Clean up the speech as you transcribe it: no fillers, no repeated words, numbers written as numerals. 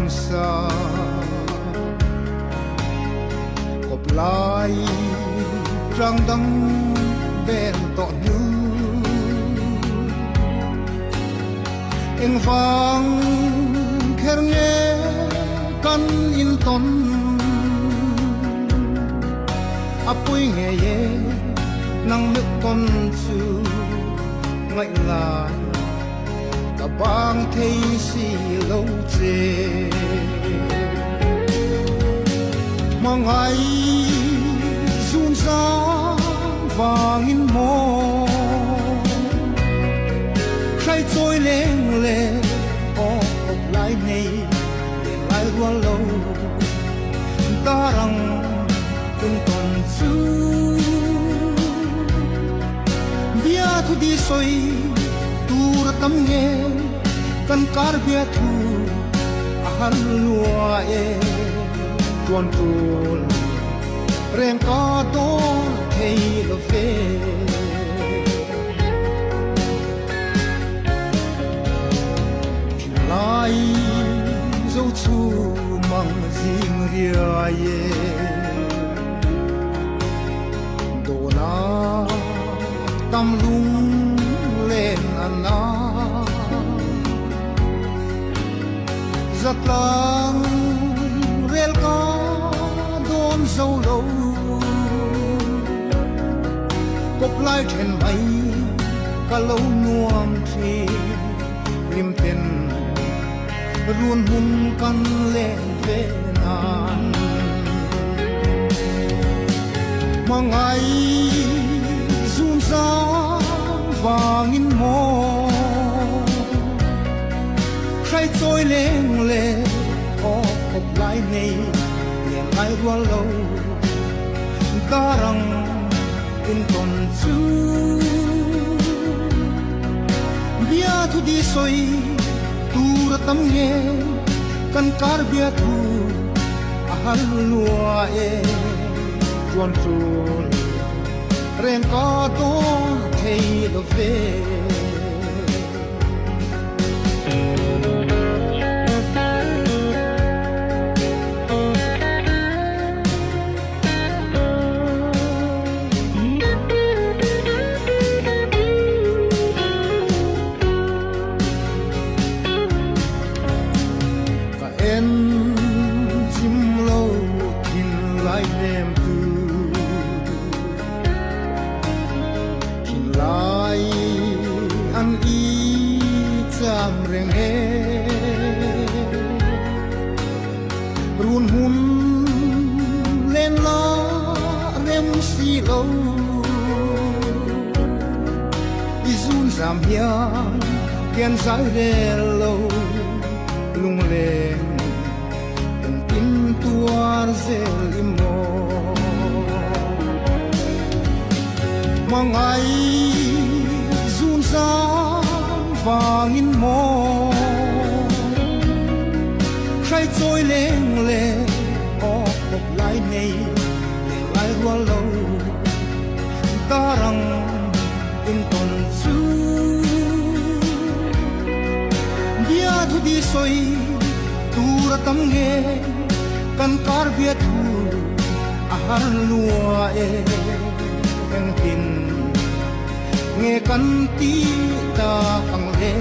sa cop lai rang dang ben to nu eng vang kher nge kan in ton apoi nge ye nang nước con chu ngại lại cả bang thấy si lâu chê mà ngày run ra vàng in mò khai trôi lên lệ o học lại này để lại qua lâu ta rằng từng tuần chu bia thu đi soi tu ra tâm nghe kan kar bia thu ahal lua e tuan tuan reng ka don thei lo fe lai dấu chu mang zing ria ye do na tâm lung lên anh na giặc lang rel ca đôn sâu lâu cốc lai trên mây cả lâu nuông thi lim tiền ruồn hun căn lên về ngàn mà ngày run ra vàng in mò khai trôi lên lệ có cọc lại này liền ai qua lâu ta rằng in còn chú bia thu đi soi tu ra tâm nghe kan kar bia thu ahal lua e chuan chuan reng ka to thei lo ve ka en chim lâu thin lai nem tu lai an i cham reng he run hun lên la rem si lâu izun zam hiang kian sai re lâu lung lên tin tuar zel imo mà ngày run ra vàng in mò khai trôi lên lệ o cọc lại này để lại qua lâu ta rằng in tuần chu bia thu đi soi tu ra tâm nghe kan kar bia thu ahar lua e en tin nghe kan ti ta kang le